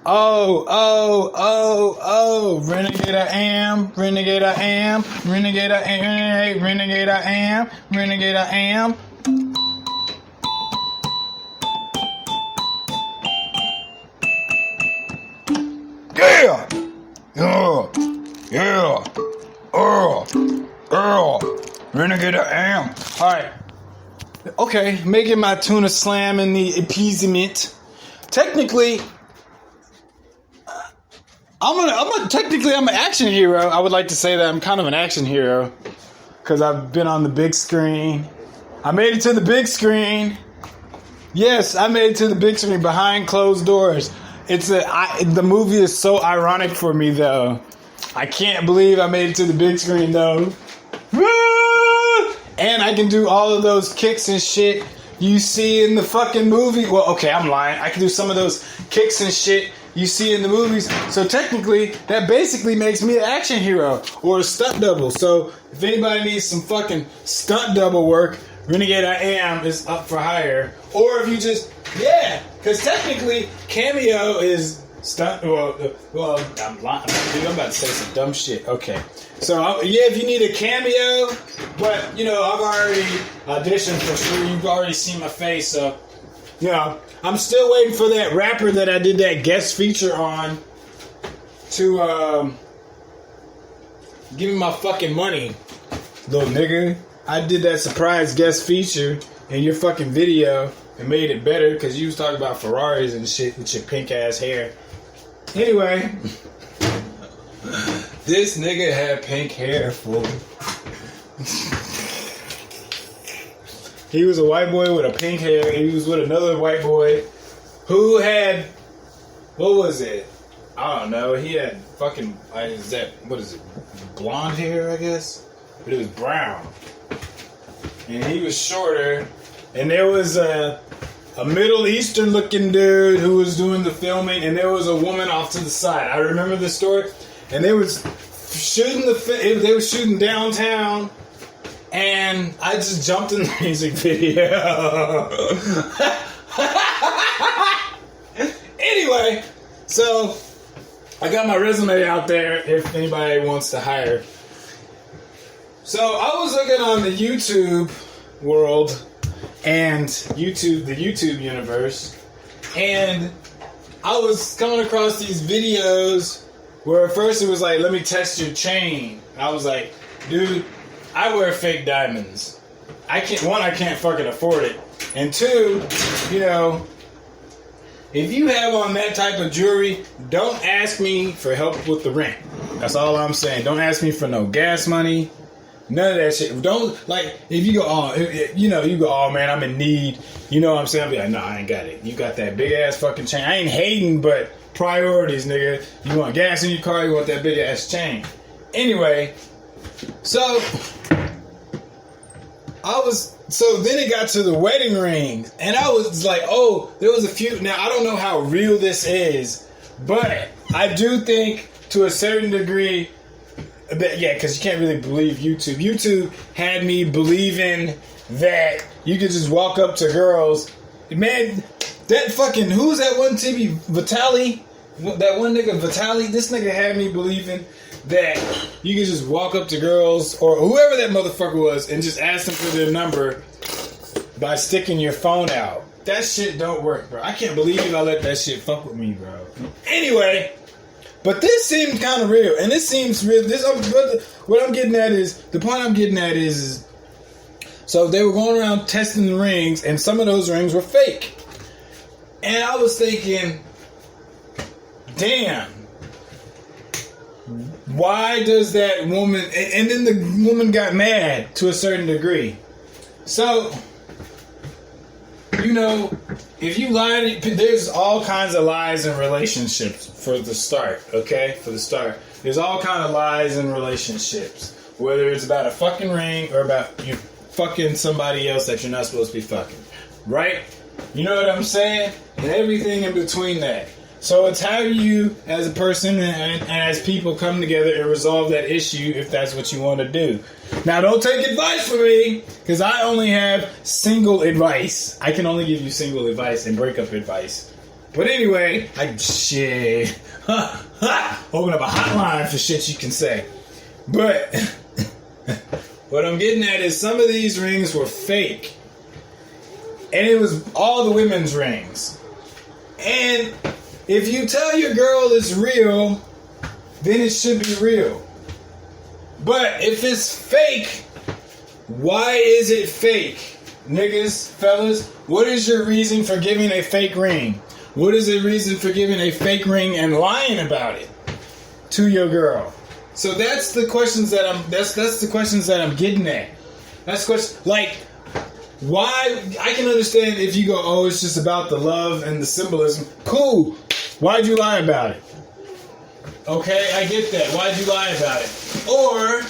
Renegade I am, renegade I am, renegade I am, renegade I am, renegade I am. Yeah! Yeah! Renegade I am. Alright. Okay, making my tuna slam in the appeasement. Technically, I'm an action hero. I would like to say that I'm kind of an action hero because I've been on the big screen. I made it to the big screen. Yes, I made it to the big screen behind closed doors. The movie is so ironic for me though. I can't believe I made it to the big screen though. And I can do all of those kicks and shit you see in the fucking movie. Well, okay, I'm lying. I can do some of those kicks and shit you see in the movies. So technically, that basically makes me an action hero or a stunt double. So if anybody needs some fucking stunt double work, Renegade I Am is up for hire. Or if you just, because technically, cameo is stunt. Well, I'm lying. I'm about to say some dumb shit. Okay. So, if you need a cameo, but, I've already auditioned for sure. You've already seen my face, so, I'm still waiting for that rapper that I did that guest feature on to, give me my fucking money, little nigga. I did that surprise guest feature in your fucking video and made it better because you was talking about Ferraris and shit with your pink ass hair. Anyway, this nigga had pink hair, fool. He was a white boy with a pink hair. He was with another white boy who had, what was it? I don't know. He had fucking, what is it? Blonde hair, I guess? But it was brown. And he was shorter. And there was a Middle Eastern looking dude who was doing the filming. And there was a woman off to the side. I remember the story. And they was shooting downtown. And I just jumped in the music video. Anyway, so I got my resume out there if anybody wants to hire. So I was looking on the YouTube world and the YouTube universe, and I was coming across these videos where at first it was like, let me test your chain. And I was like, dude, I wear fake diamonds. I can't fucking afford it. And two, if you have on that type of jewelry, don't ask me for help with the rent. That's all I'm saying. Don't ask me for no gas money. None of that shit. Don't, if you go, oh man, I'm in need. You know what I'm saying? I'll be like, no, I ain't got it. You got that big ass fucking chain. I ain't hating, but priorities, nigga. You want gas in your car, you want that big ass chain. Anyway, so then it got to the wedding rings, and I was like, oh, there was a few. Now, I don't know how real this is, but I do think to a certain degree that, because you can't really believe YouTube. YouTube had me believing that you could just walk up to girls. Man, that fucking, who's that one TV? Vitaly? That one nigga, Vitaly? This nigga had me believing that you could just walk up to girls or whoever that motherfucker was and just ask them for their number by sticking your phone out. That shit don't work, bro. I can't believe I let that shit fuck with me, bro. Anyway, but this seemed kind of real, and this seems real. What I'm getting at is, the point I'm getting at is, so they were going around testing the rings, and some of those rings were fake. And I was thinking, damn. Why does that woman... And then the woman got mad to a certain degree. So, if you lie... There's all kinds of lies in relationships for the start, okay? For the start. There's all kinds of lies in relationships. Whether it's about a fucking ring or about you fucking somebody else that you're not supposed to be fucking. Right? You know what I'm saying? And everything in between that. So it's how you, as a person and as people, come together and resolve that issue if that's what you want to do. Now, don't take advice from me, because I only have single advice. I can only give you single advice and breakup advice. But anyway, shit. Open up a hotline for shit you can say. But what I'm getting at is some of these rings were fake. And it was all the women's rings. And if you tell your girl it's real, then it should be real. But if it's fake, why is it fake? Niggas, fellas, what is your reason for giving a fake ring? What is the reason for giving a fake ring and lying about it to your girl? So that's the questions that I'm getting at. That's question like why I can understand if you go, oh, it's just about the love and the symbolism. Cool. Why'd you lie about it? Okay, I get that. Why'd you lie about it? Or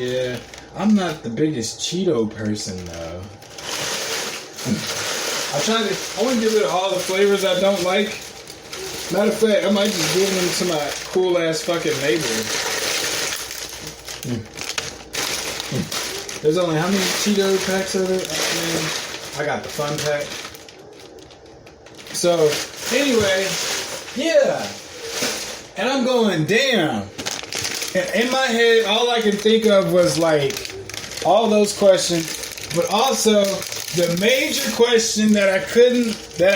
yeah, I'm not the biggest Cheeto person though. I want to get rid of all the flavors I don't like. Matter of fact, I might just give them to my cool ass fucking neighbor. There's only how many Cheeto packs are there? I got the fun pack. So, anyway, yeah. And I'm going, damn. And in my head, all I could think of was like all those questions, but also the major question that I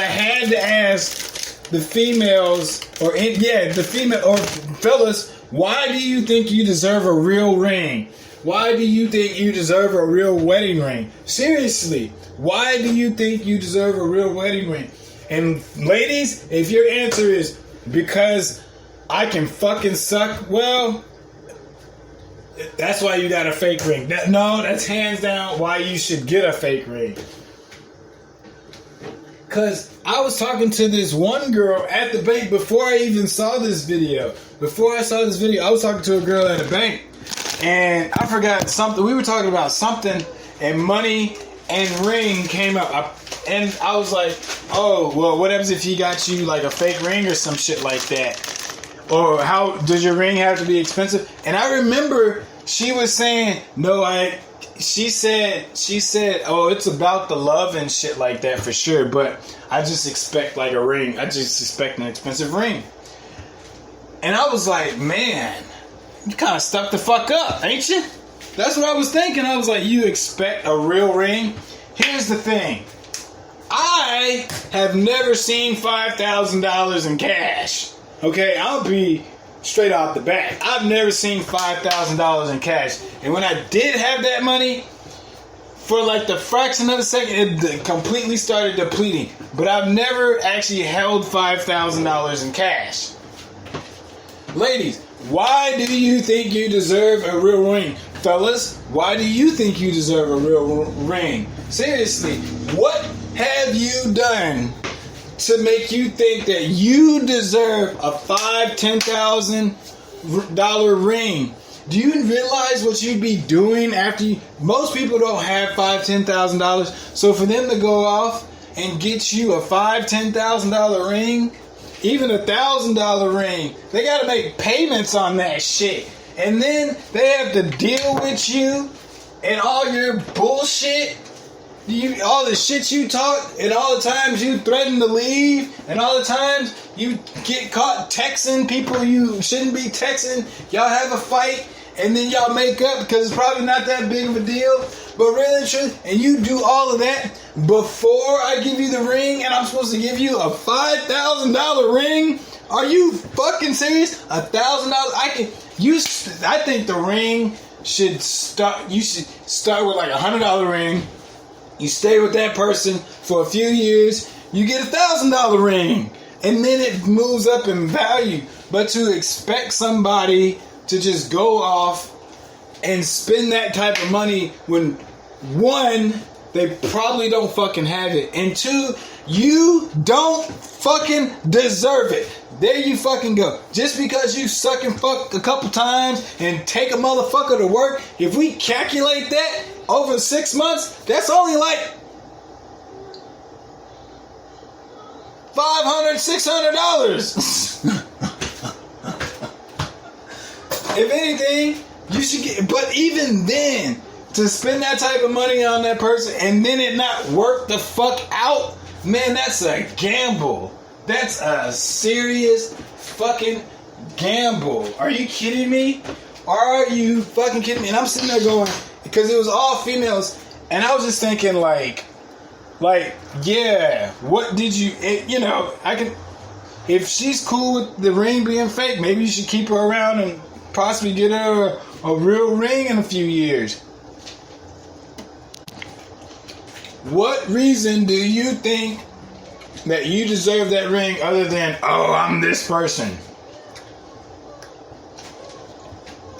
had to ask the females, the female or fellas, why do you think you deserve a real ring? Why do you think you deserve a real wedding ring? Seriously, why do you think you deserve a real wedding ring? And ladies, if your answer is because I can fucking suck, well, that's why you got a fake ring. That's hands down why you should get a fake ring. Because I was talking to this one girl at the bank before I even saw this video. Before I saw this video, I was talking to a girl at a bank. And I forgot something. We were talking about something, and money and ring came up. And I was like, oh, well, what happens if he got you like a fake ring or some shit like that? Or how does your ring have to be expensive? And I remember she was saying, she said, oh, it's about the love and shit like that for sure. But I just expect like a ring. I just expect an expensive ring. And I was like, man, you kind of stuck the fuck up, ain't you? That's what I was thinking. I was like, you expect a real ring? Here's the thing. I have never seen $5,000 in cash. Okay, I'll be straight off the bat. I've never seen $5,000 in cash. And when I did have that money, for like the fraction of a second, it completely started depleting. But I've never actually held $5,000 in cash. Ladies, why do you think you deserve a real ring? Fellas, why do you think you deserve a real ring? Seriously, what have you done to make you think that you deserve a $5,000-$10,000 ring? Do you realize what you'd be doing after you... Most people don't have $5,000-$10,000. So for them to go off and get you a $5,000-$10,000 ring, even a $1,000 ring, they got to make payments on that shit. And then they have to deal with you and all your bullshit. All the shit you talk, and all the times you threaten to leave, and all the times you get caught texting people you shouldn't be texting. Y'all have a fight, and then y'all make up because it's probably not that big of a deal. But really, and you do all of that before I give you the ring, and I'm supposed to give you a $5,000 ring? Are you fucking serious? $1,000? I think the ring should start. You should start with like $100 ring. You stay with that person for a few years, you get a $1,000 ring, and then it moves up in value. But to expect somebody to just go off and spend that type of money when, one, they probably don't fucking have it, and two, you don't fucking deserve it. There you fucking go. Just because you suck and fuck a couple times and take a motherfucker to work, if we calculate that over 6 months, that's only like $500, $600. If anything, you should get, but even then, to spend that type of money on that person and then it not work the fuck out, man, that's a gamble. That's a serious fucking gamble. Are you kidding me? Are you fucking kidding me? And I'm sitting there going, because it was all females, and I was just thinking like, yeah, what did you, I can, if she's cool with the ring being fake, maybe you should keep her around and possibly get her a real ring in a few years. What reason do you think that you deserve that ring other than, oh, I'm this person?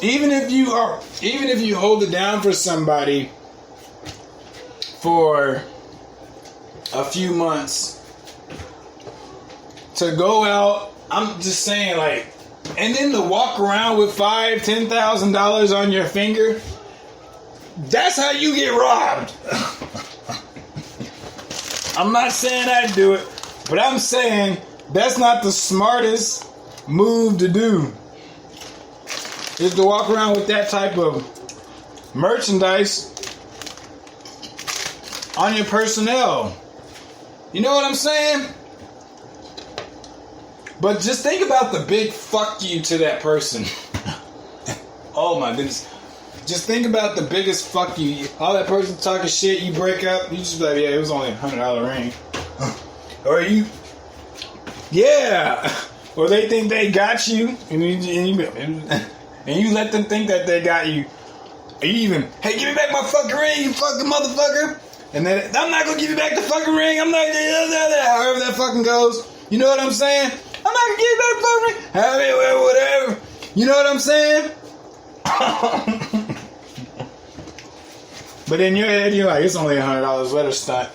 Even if you hold it down for somebody for a few months to go out, I'm just saying, like, and then to walk around with $5,000-$10,000 on your finger, that's how you get robbed. I'm not saying I'd do it, but I'm saying that's not the smartest move to do. Is to walk around with that type of merchandise on your personnel. You know what I'm saying? But just think about the big fuck you to that person. Oh my goodness. Just think about the biggest fuck you. All that person talking shit, you break up, you just be like, yeah, it was only a $100 ring. Or you, yeah. Or they think they got you, and you let them think that they got you. Or you even, hey, give me back my fucking ring, you fucking motherfucker. And then, I'm not gonna give you back the fucking ring. I'm not, however that fucking goes. You know what I'm saying? I'm not gonna give you back the fucking ring. I mean, whatever. You know what I'm saying? But in your head, you're like, it's only $100. Let her stunt.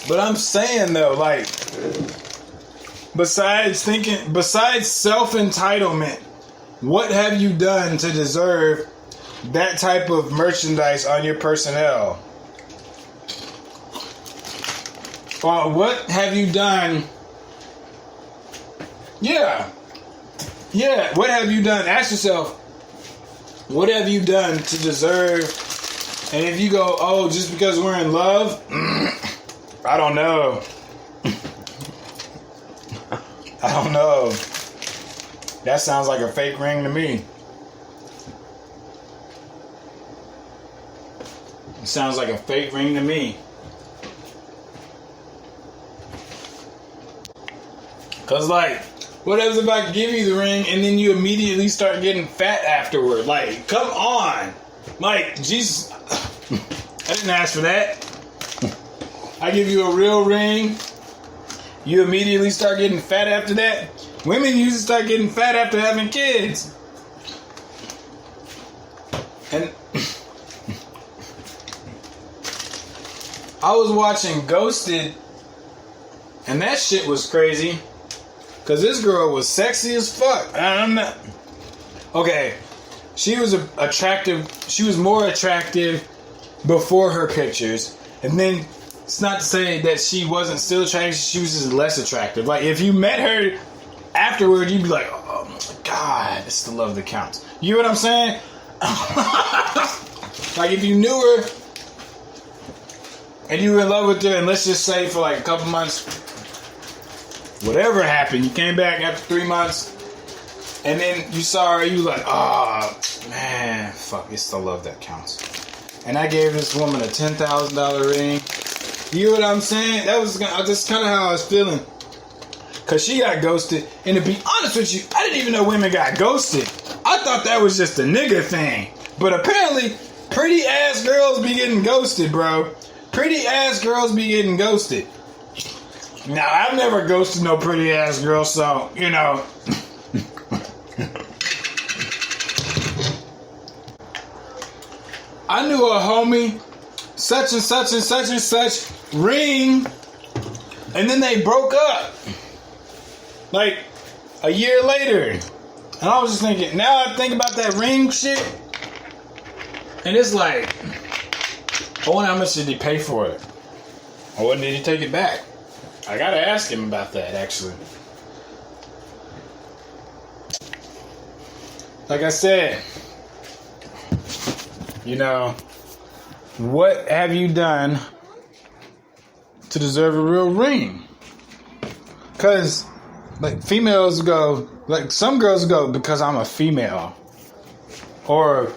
But I'm saying though, like, besides self-entitlement, what have you done to deserve that type of merchandise on your personnel? Or what have you done? Yeah, what have you done? Ask yourself, what have you done to deserve? And if you go, oh, just because we're in love, I don't know. I don't know. That sounds like a fake ring to me. It sounds like a fake ring to me. Cause like, what happens if I give you the ring and then you immediately start getting fat afterward? Like, come on. Like, Jesus, I didn't ask for that. I give you a real ring, you immediately start getting fat after that. Women usually start getting fat after having kids. And I was watching Ghosted, and that shit was crazy. Cause this girl was sexy as fuck. I'm not. Okay, she was attractive. She was more attractive before her pictures, and then it's not to say that she wasn't still attractive. She was just less attractive. Like if you met her afterward, you'd be like, oh my god, it's the love that counts. You know what I'm saying? Like if you knew her and you were in love with her, and let's just say for like a couple months, whatever happened, you came back after 3 months, and then you saw her, you were like, oh man, fuck, it's the love that counts. And I gave this woman a $10,000 ring. You know what I'm saying? That was just kind of how I was feeling. Cause she got ghosted, and to be honest with you, I didn't even know women got ghosted. I thought that was just a nigga thing. But apparently, pretty ass girls be getting ghosted, bro. Pretty ass girls be getting ghosted. Now, I've never ghosted no pretty ass girl, so, you know. I knew a homie, such and such and such and such, ring, and then they broke up. Like, a year later. And I was just thinking, now I think about that ring shit, and it's like, I wonder how much did he pay for it? Or did he take it back? I gotta ask him about that, actually. Like I said, you know, what have you done to deserve a real ring? Because, like, females go, like, some girls go because I'm a female. Or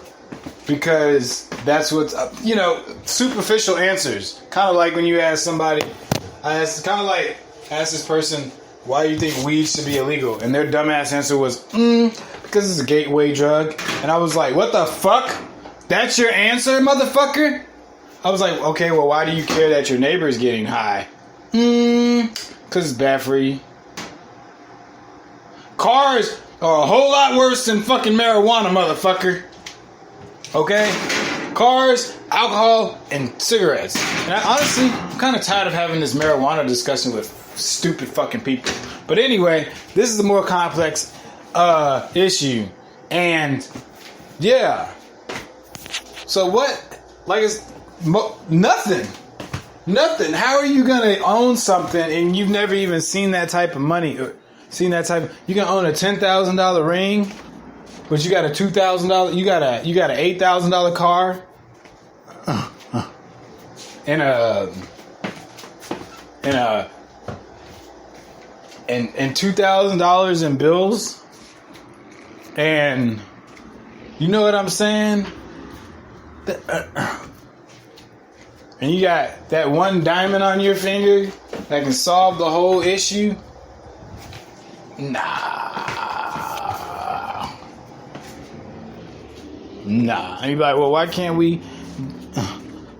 because that's what's, you know, superficial answers. Kind of like when you ask somebody, ask this person, why do you think weed should be illegal? And their dumbass answer was, because it's a gateway drug. And I was like, what the fuck? That's your answer, motherfucker? I was like, okay, well, why do you care that your neighbor's getting high? Because it's bad for you. Cars are a whole lot worse than fucking marijuana, motherfucker. Okay? Cars, alcohol, and cigarettes. And honestly, I'm kind of tired of having this marijuana discussion with stupid fucking people. But anyway, this is a more complex issue. And, yeah. So what? Like, it's nothing. Nothing. How are you going to own something and you've never even seen that type of money? Seen that type of... You can own a $10,000 ring, but you got a $2,000... You got an $8,000 car. And $2,000 in bills. And you know what I'm saying? And you got that one diamond on your finger that can solve the whole issue? Nah. And you be like, well, why can't we...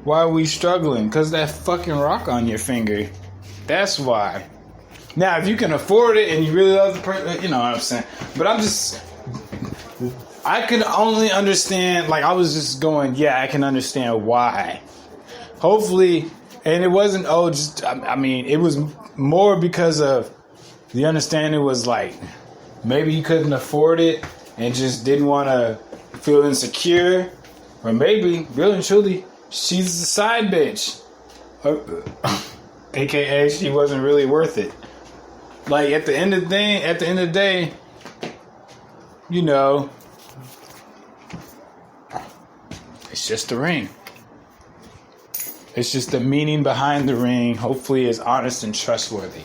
Why are we struggling? Because that fucking rock on your finger. That's why. Now, if you can afford it and you really love the person, you know what I'm saying. But I can only understand, like, I was just going, yeah, I can understand why. Hopefully, and it wasn't, it was more because of the understanding was like, maybe he couldn't afford it and just didn't want to feel insecure. Or maybe, really and truly, she's a side bitch. AKA, she wasn't really worth it. Like, at the end of the day, you know, it's just a ring. It's just the meaning behind the ring, hopefully, is honest and trustworthy.